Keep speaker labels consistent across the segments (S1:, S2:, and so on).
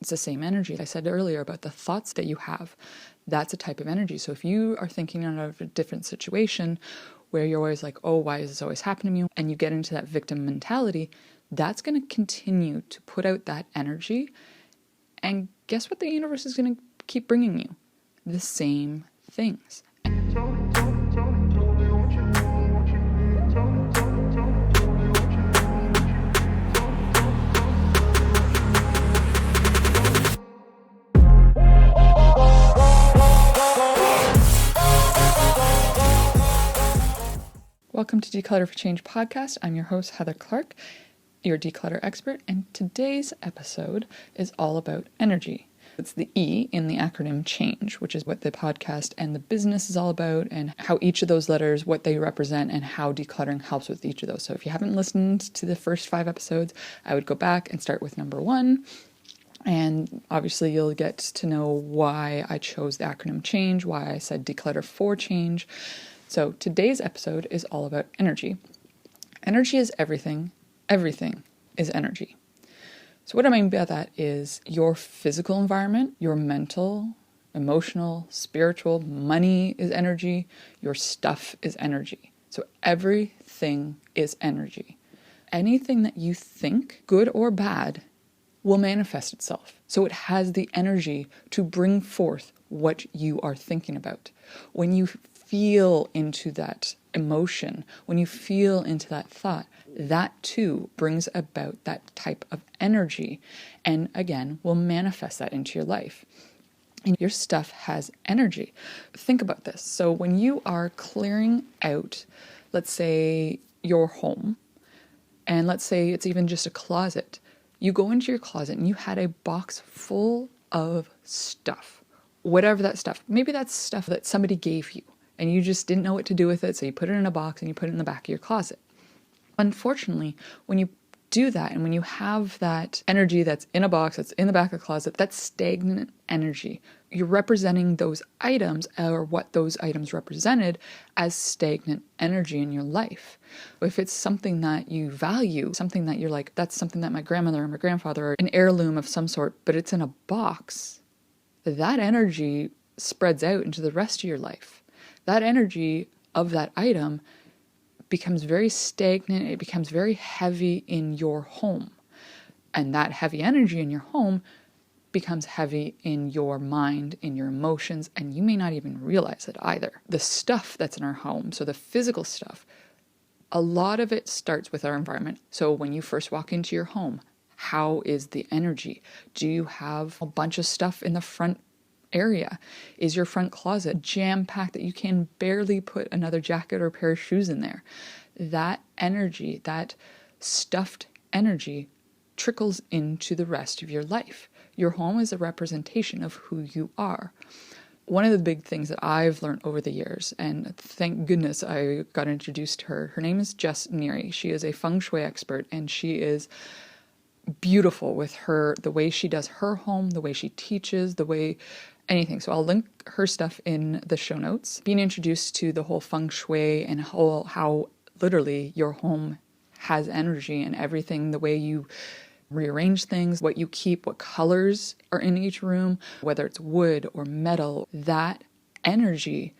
S1: It's the same energy. I said earlier about the thoughts that you have. That's a type of energy. So if you are thinking out of a different situation where you're always like, oh, why is this always happening to me? And you get into that victim mentality, that's going to continue to put out that energy. And guess what the universe is going to keep bringing you? The same things. Welcome to Declutter For Change podcast. I'm your host, Heather Clark, your declutter expert, and today's episode is all about energy. It's the E in the acronym CHANGE, which is what the podcast and the business is all about, and how each of those letters, what they represent, and how decluttering helps with each of those. So if you haven't listened to the first 5 episodes, I would go back and start with number 1. And obviously you'll get to know why I chose the acronym CHANGE, why I said Declutter For Change. So today's episode is all about energy. Energy is everything. Everything is energy. So what I mean by that is your physical environment, your mental, emotional, spiritual, money is energy, your stuff is energy. So everything is energy. Anything that you think, good or bad, will manifest itself. So it has the energy to bring forth what you are thinking about. When you feel into that emotion, when you feel into that thought, that too brings about that type of energy and again will manifest that into your life. And your stuff has energy. Think about this. So when you are clearing out, let's say your home, and let's say it's even just a closet, you go into your closet and you had a box full of stuff, whatever that stuff, maybe that's stuff that somebody gave you and you just didn't know what to do with it, so you put it in a box and you put it in the back of your closet. Unfortunately, when you do that and when you have that energy that's in a box, that's in the back of the closet, that's stagnant energy. You're representing those items or what those items represented as stagnant energy in your life. If it's something that you value, something that you're like, that's something that my grandmother or my grandfather or an heirloom of some sort, but it's in a box, that energy spreads out into the rest of your life. That energy of that item becomes very stagnant, it becomes very heavy in your home. And that heavy energy in your home becomes heavy in your mind, in your emotions, and you may not even realize it either. The stuff that's in our home, so the physical stuff, a lot of it starts with our environment. So when you first walk into your home, how is the energy? Do you have a bunch of stuff in the front area? Is your front closet jam-packed that you can barely put another jacket or pair of shoes in there? That energy, that stuffed energy, trickles into the rest of your life. Your home is a representation of who you are. One of the big things that I've learned over the years, and thank goodness I got introduced to her, her name is C.H.A.N.G.E. She is a feng shui expert, and she is beautiful with the way she does her home, the way she teaches, the way anything. So I'll link her stuff in the show notes. Being introduced to the whole feng shui and how literally your home has energy and everything, the way you rearrange things, what you keep, what colors are in each room, whether it's wood or metal, that energy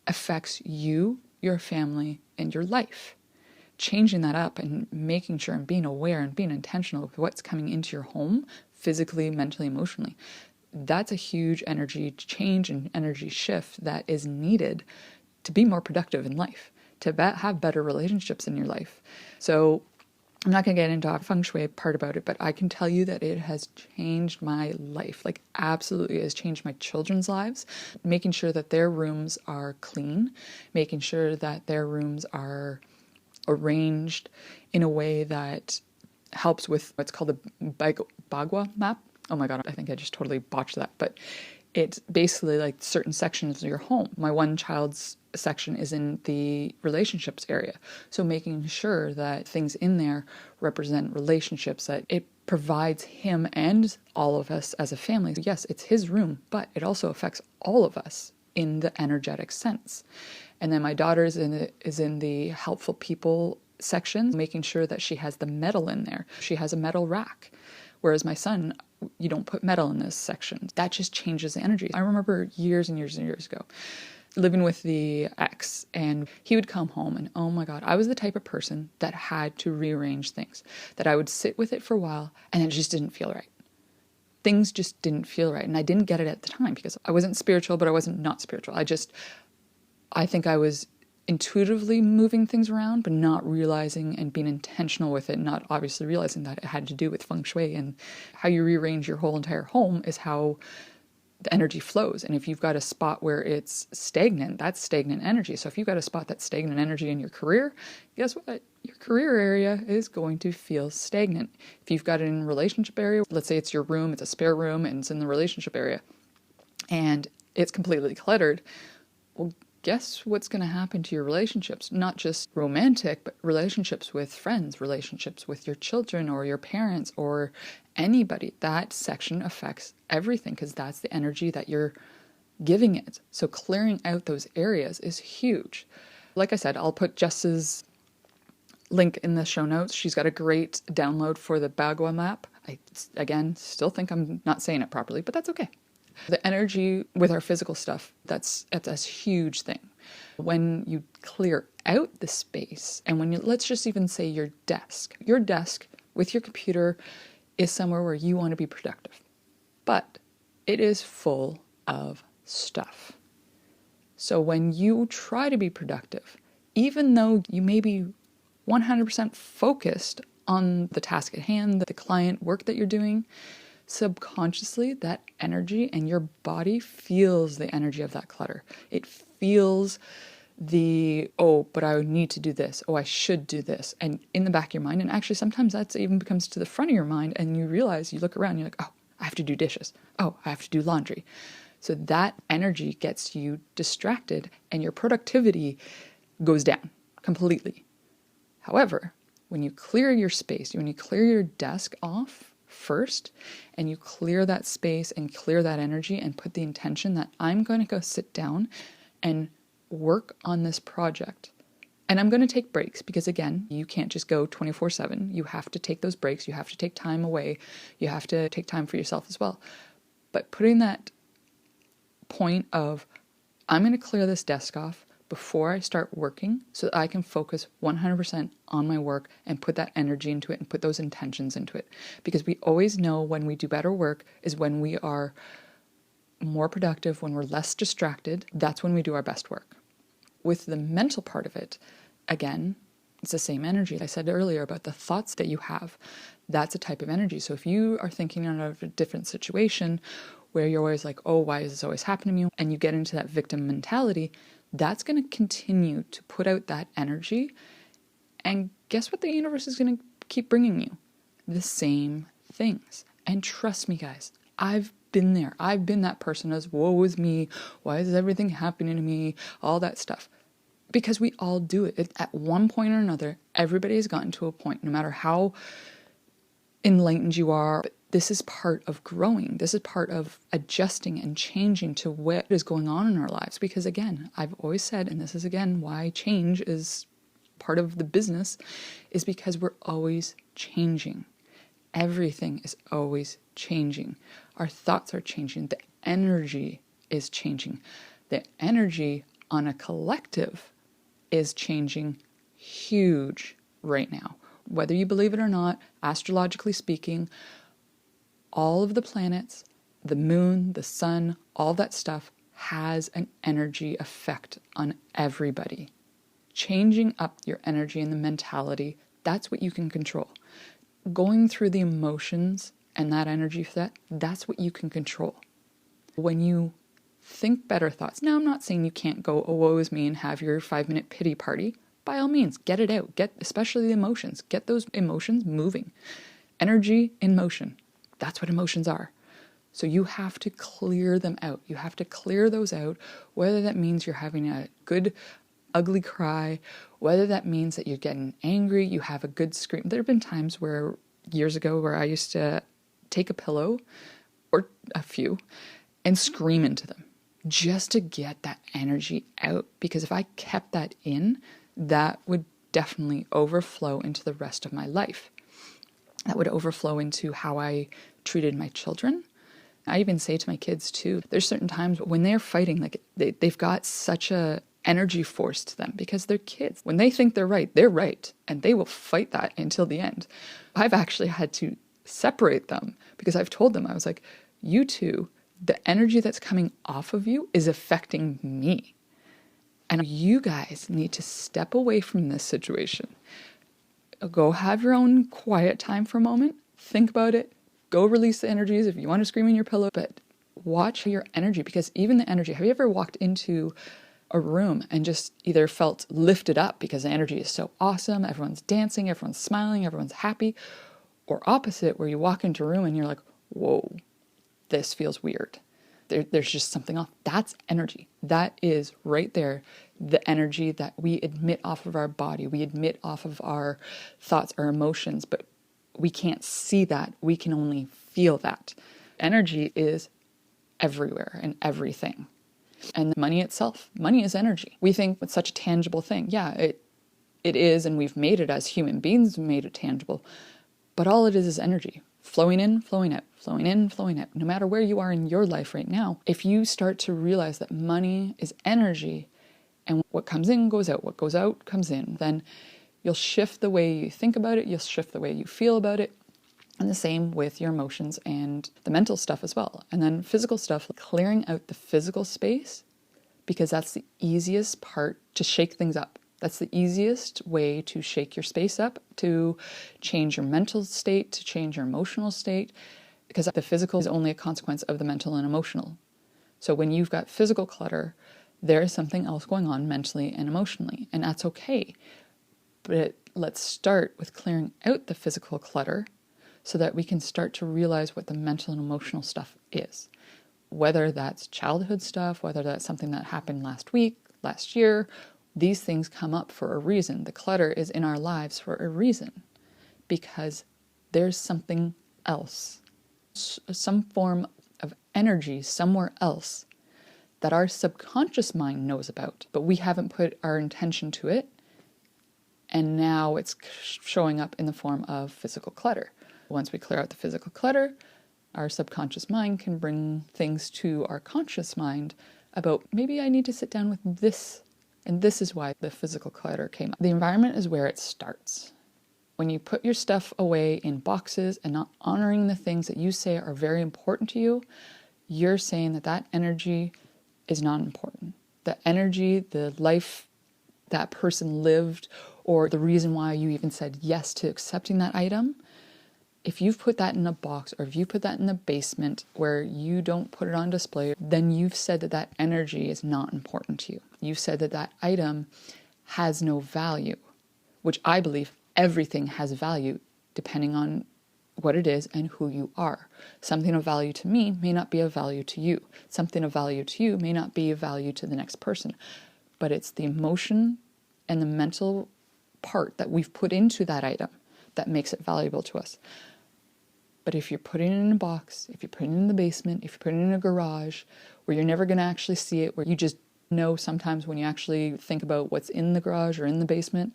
S1: affects you, your family, and your life. Changing that up and making sure and being aware and being intentional with what's coming into your home, physically, mentally, emotionally, that's a huge energy change and energy shift that is needed to be more productive in life, to have better relationships in your life. So I'm not going to get into a feng shui part about it, but I can tell you that it has changed my life. Like absolutely, it has changed my children's lives, making sure that their rooms are clean, making sure that their rooms are arranged in a way that helps with what's called the Bagua map. Oh my God, I think I just totally botched that. But it's basically like certain sections of your home. My one child's section is in the relationships area. So making sure that things in there represent relationships, that it provides him and all of us as a family. Yes, it's his room, but it also affects all of us in the energetic sense. And then my daughter is in the helpful people section, making sure that she has the metal in there. She has a metal rack Whereas my son, you don't put metal in this section. That just changes the energy. I remember years and years and years ago living with the ex, and he would come home and oh my God, I was the type of person that had to rearrange things, that I would sit with it for a while and it just didn't feel right. Things just didn't feel right. And I didn't get it at the time because I wasn't spiritual, but I wasn't not spiritual. I think I was intuitively moving things around, but not realizing and being intentional with it, not obviously realizing that it had to do with feng shui, and how you rearrange your whole entire home is how the energy flows. And if you've got a spot where it's stagnant, that's stagnant energy. So if you've got a spot that's stagnant energy in your career, guess what? Your career area is going to feel stagnant. If you've got it in a relationship area, let's say it's your room, it's a spare room, and it's in the relationship area, and it's completely cluttered, well, guess what's going to happen to your relationships? Not just romantic, but relationships with friends, relationships with your children or your parents or anybody. That section affects everything because that's the energy that you're giving it. So clearing out those areas is huge. Like I said, I'll put Jess's link in the show notes. She's got a great download for the Bagua map. I, again, still think I'm not saying it properly, but that's okay. The energy with our physical stuff, that's a huge thing. When you clear out the space, and when you, let's just even say your desk with your computer is somewhere where you want to be productive, but it is full of stuff. So when you try to be productive, even though you may be 100% focused on the task at hand, the client work that you're doing, subconsciously that energy and your body feels the energy of that clutter. It feels the, oh, but I need to do this. Oh, I should do this. And in the back of your mind, and actually sometimes that even becomes to the front of your mind, and you realize, you look around, you're like, oh, I have to do dishes. Oh, I have to do laundry. So that energy gets you distracted and your productivity goes down completely. However, when you clear your space, when you clear your desk off first, and you clear that space and clear that energy and put the intention that I'm going to go sit down and work on this project. And I'm going to take breaks because, again, you can't just go 24/7. You have to take those breaks. You have to take time away. You have to take time for yourself as well. But putting that point of, I'm going to clear this desk off before I start working so that I can focus 100% on my work and put that energy into it and put those intentions into it. Because we always know when we do better work is when we are more productive, when we're less distracted. That's when we do our best work. With the mental part of it, again, it's the same energy. I said earlier about the thoughts that you have. That's a type of energy. So if you are thinking out of a different situation where you're always like, oh, why is this always happening to me? And you get into that victim mentality, that's going to continue to put out that energy. And guess what the universe is going to keep bringing you? The same things. And trust me, guys, I've been there. I've been that person as, woe is me. Why is everything happening to me? All that stuff. Because we all do it. At one point or another, everybody has gotten to a point, no matter how enlightened you are. But this is part of growing. This is part of adjusting and changing to what is going on in our lives. Because again, I've always said, and this is again why change is part of the business, is because we're always changing. Everything is always changing. Our thoughts are changing. The energy is changing. The energy on a collective is changing huge right now. Whether you believe it or not, astrologically speaking, all of the planets, the moon, the sun, all that stuff has an energy effect on everybody. Changing up your energy and the mentality, that's what you can control. Going through the emotions and that energy set, that's what you can control. When you think better thoughts, now I'm not saying you can't go, oh, woe is me, and have your 5-minute pity party. By all means, get it out. Get, especially the emotions, get those emotions moving. Energy in motion. That's what emotions are. So you have to clear them out. You have to clear those out, whether that means you're having a good, ugly cry, whether that means that you're getting angry, you have a good scream. There have been times where, years ago, where I used to take a pillow, or a few, and scream into them, just to get that energy out. Because if I kept that in, that would definitely overflow into the rest of my life. that would overflow into how I treated my children. I even say to my kids too, there's certain times when they're fighting, like they've got such a energy force to them because they're kids. When they think they're right, and they will fight that until the end. I've actually had to separate them because I've told them, I was like, you two, the energy that's coming off of you is affecting me. And you guys need to step away from this situation. Go have your own quiet time for a moment. Think about it. Go release the energies if you want to scream in your pillow, but watch your energy, because even the energy, have you ever walked into a room and just either felt lifted up because the energy is so awesome, everyone's dancing, everyone's smiling, everyone's happy, or opposite, where you walk into a room and you're like, whoa, this feels weird. There's just something off. That's energy. That is right there, the energy that we emit off of our body, we emit off of our thoughts, our emotions, but we can't see that. We can only feel that. Energy is everywhere and everything. And money itself, money is energy. We think it's such a tangible thing. Yeah, it is, and we've made it as human beings, made it tangible. But all it is energy. Flowing in, flowing out, flowing in, flowing out. No matter where you are in your life right now, if you start to realize that money is energy, and what comes in goes out, what goes out comes in, then you'll shift the way you think about it, you'll shift the way you feel about it. And the same with your emotions and the mental stuff as well. And then physical stuff, clearing out the physical space, because that's the easiest part to shake things up. That's the easiest way to shake your space up, to change your mental state, to change your emotional state, because the physical is only a consequence of the mental and emotional. So when you've got physical clutter, there is something else going on mentally and emotionally, and that's okay. But let's start with clearing out the physical clutter so that we can start to realize what the mental and emotional stuff is. Whether that's childhood stuff, whether that's something that happened last week, last year, these things come up for a reason. The clutter is in our lives for a reason, because there's something else, some form of energy somewhere else that our subconscious mind knows about, but we haven't put our intention to it. And now it's showing up in the form of physical clutter. Once we clear out the physical clutter, our subconscious mind can bring things to our conscious mind about, maybe I need to sit down with this. And this is why the physical clutter came up. The environment is where it starts. When you put your stuff away in boxes and not honoring the things that you say are very important to you, you're saying that that energy is not important. The energy, the life that person lived, or the reason why you even said yes to accepting that item, if you've put that in a box, or if you put that in the basement where you don't put it on display, then you've said that that energy is not important to you. You've said that that item has no value, which I believe everything has value depending on what it is and who you are. Something of value to me may not be of value to you. Something of value to you may not be of value to the next person. But it's the emotion and the mental part that we've put into that item that makes it valuable to us. But if you're putting it in a box, if you're putting it in the basement, if you're putting it in a garage where you're never going to actually see it, where you just know sometimes when you actually think about what's in the garage or in the basement,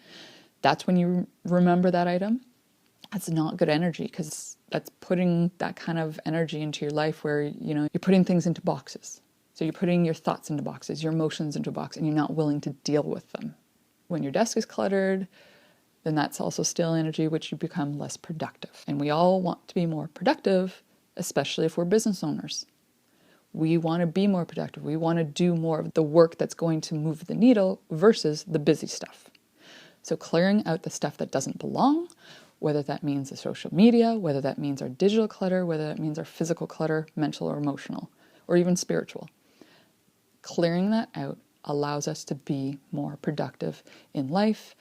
S1: that's when you remember that item. That's not good energy, because that's putting that kind of energy into your life where, you're putting things into boxes. So you're putting your thoughts into boxes, your emotions into a box, and you're not willing to deal with them. When your desk is cluttered, then that's also still energy, which you become less productive. And we all want to be more productive, especially if we're business owners. We want to be more productive. We want to do more of the work that's going to move the needle versus the busy stuff. So clearing out the stuff that doesn't belong, whether that means the social media, whether that means our digital clutter, whether that means our physical clutter, mental or emotional, or even spiritual. Clearing that out allows us to be more productive in life.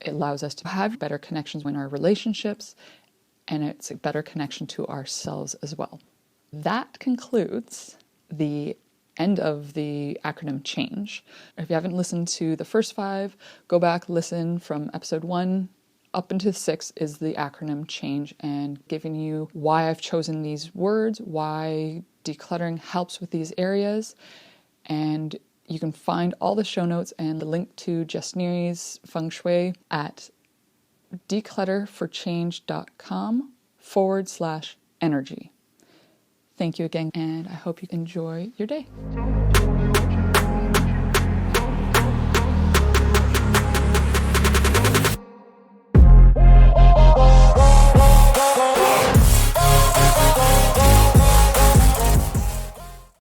S1: It allows us to have better connections in our relationships, and it's a better connection to ourselves as well. That concludes the end of the acronym CHANGE. If you haven't listened to the first 5, go back, listen from episode 1 up into 6 is the acronym CHANGE, and giving you why I've chosen these words, why decluttering helps with these areas. And you can find all the show notes and the link to C.H.A.N.G.E's Feng Shui at declutterforchange.com /energy. Thank you again, and I hope you enjoy your day.